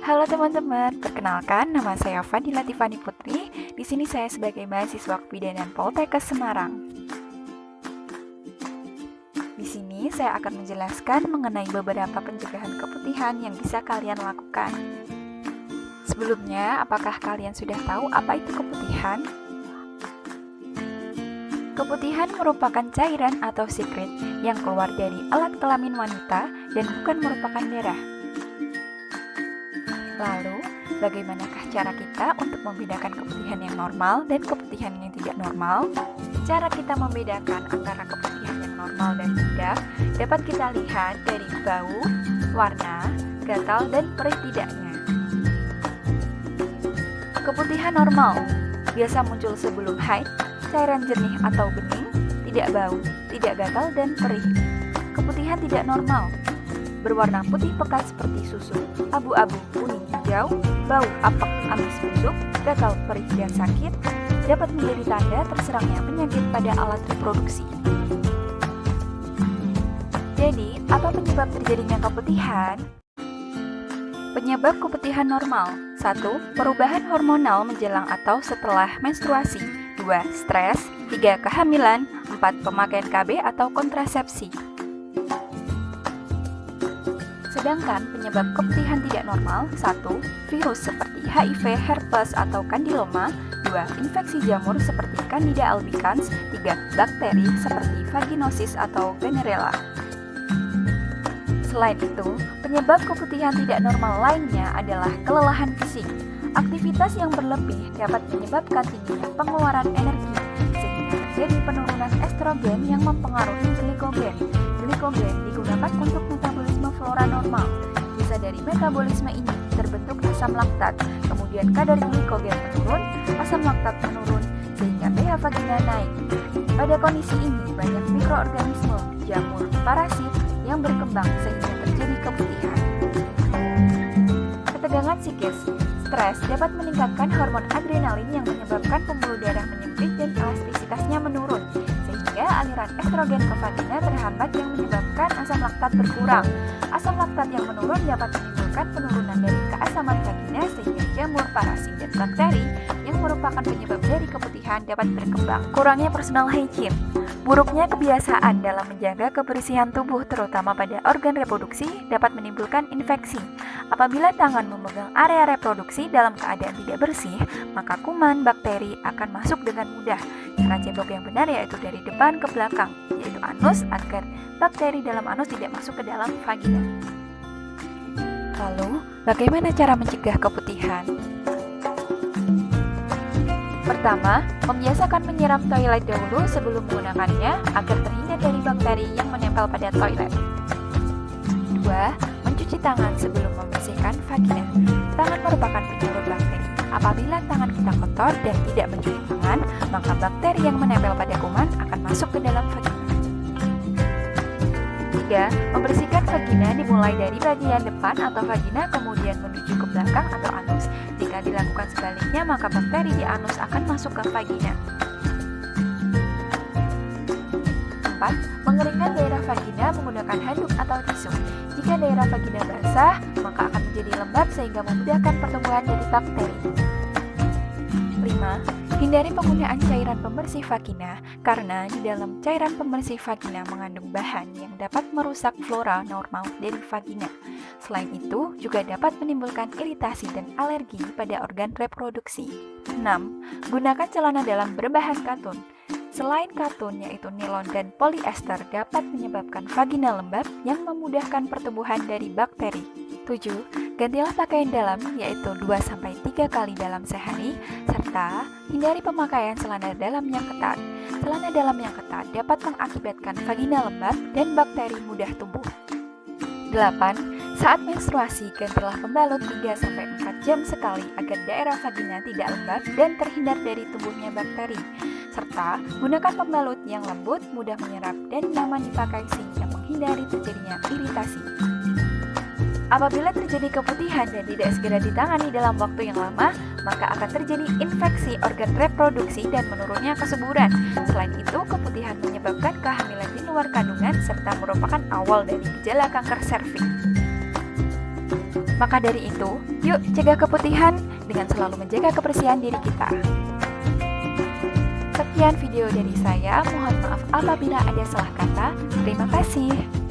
Halo teman-teman, perkenalkan nama saya Fadila Tiffany Putri. Di sini saya sebagai mahasiswa Kebidanan Poltekkes Semarang. Di sini saya akan menjelaskan mengenai beberapa pencegahan keputihan yang bisa kalian lakukan. Sebelumnya, apakah kalian sudah tahu apa itu keputihan? Keputihan merupakan cairan atau sekret yang keluar dari alat kelamin wanita dan bukan merupakan darah. Lalu, bagaimanakah cara kita untuk membedakan keputihan yang normal dan keputihan yang tidak normal? Cara kita membedakan antara keputihan yang normal dan tidak dapat kita lihat dari bau, warna, gatal, dan perih tidaknya. Keputihan normal biasa muncul sebelum haid, cairan jernih atau bening, tidak bau, tidak gatal, dan perih. Keputihan tidak normal berwarna putih pekat seperti susu, abu-abu, kuning, hijau, bau, apek, amis busuk, gatal, perih, dan sakit, dapat menjadi tanda terserangnya penyakit pada alat reproduksi. Jadi, apa penyebab terjadinya keputihan? Penyebab keputihan normal: 1. Perubahan hormonal menjelang atau setelah menstruasi. 2. Stres. 3. Kehamilan. 4. Pemakaian KB atau kontrasepsi. Sedangkan penyebab keputihan tidak normal: 1. Virus seperti HIV, herpes, atau kandiloma. 2. Infeksi jamur seperti Candida albicans. 3. Bakteri seperti vaginosis atau Venerella. Selain itu, penyebab keputihan tidak normal lainnya adalah kelelahan fisik. Aktivitas yang berlebih dapat menyebabkan tingginya pengeluaran energi, sehingga terjadi penurunan estrogen yang mempengaruhi glikogen. Glikogen digunakan untuk metabolisme flora normal. Bisa dari metabolisme ini terbentuk asam laktat, kemudian kadar glikogen menurun, asam laktat menurun, sehingga pH vagina naik. Pada kondisi ini, banyak mikroorganisme, jamur, parasit yang berkembang sehingga terjadi keputihan. Ketegangan psikis. Stres dapat meningkatkan hormon adrenalin yang menyebabkan pembuluh darah menyempit dan elastisitasnya menurun, sehingga aliran estrogen ke vagina terhambat yang menyebabkan asam laktat berkurang. Asam laktat yang menurun dapat menimbulkan penurunan dari keasaman vagina sehingga jamur, parasit, dan bakteri yang merupakan penyebab dari keputihan dapat berkembang. Kurangnya personal hygiene. Buruknya kebiasaan dalam menjaga kebersihan tubuh terutama pada organ reproduksi dapat menimbulkan infeksi. Apabila tangan memegang area reproduksi dalam keadaan tidak bersih, maka kuman, bakteri akan masuk dengan mudah. Cara cebok yang benar yaitu dari depan ke belakang, yaitu anus, agar bakteri dalam anus tidak masuk ke dalam vagina. Lalu, bagaimana cara mencegah keputihan? Pertama, membiasakan menyiram toilet dahulu sebelum menggunakannya agar terhindar dari bakteri yang menempel pada toilet. 2. Mencuci tangan sebelum membersihkan vagina. Tangan merupakan penyulut bakteri. Apabila tangan kita kotor dan tidak mencuci tangan, maka bakteri yang menempel pada kuman akan masuk ke dalam vagina. 3. Membersihkan vagina dimulai dari bagian depan atau vagina kemudian menuju ke belakang atau anus. Jika dilakukan sebaliknya, maka bakteri di anus akan masuk ke vagina. 4. Mengeringkan daerah vagina menggunakan handuk atau tisu. Jika daerah vagina basah, maka akan menjadi lembab sehingga memudahkan pertumbuhan dari bakteri. 5. Hindari penggunaan cairan pembersih vagina karena di dalam cairan pembersih vagina mengandung bahan yang dapat merusak flora normal dari vagina. Selain itu, juga dapat menimbulkan iritasi dan alergi pada organ reproduksi. 6. Gunakan celana dalam berbahan katun. Selain katun yaitu nilon dan polyester dapat menyebabkan vagina lembab yang memudahkan pertumbuhan dari bakteri. 7. Gantilah pakaian dalam yaitu 2-3 kali dalam sehari, serta hindari pemakaian celana dalam yang ketat. Celana dalam yang ketat dapat mengakibatkan vagina lembab dan bakteri mudah tumbuh. 8. Saat menstruasi, gantilah pembalut 3-4 jam sekali agar daerah vagina tidak lembab dan terhindar dari tumbuhnya bakteri. Serta gunakan pembalut yang lembut, mudah menyerap, dan nyaman dipakai sehingga menghindari terjadinya iritasi. Apabila terjadi keputihan dan tidak segera ditangani dalam waktu yang lama, maka akan terjadi infeksi organ reproduksi dan menurunnya kesuburan. Selain itu, keputihan menyebabkan kehamilan di luar kandungan serta merupakan awal dari gejala kanker serviks. Maka dari itu, yuk cegah keputihan dengan selalu menjaga kebersihan diri kita. Sekian video dari saya, mohon maaf apabila ada salah kata. Terima kasih.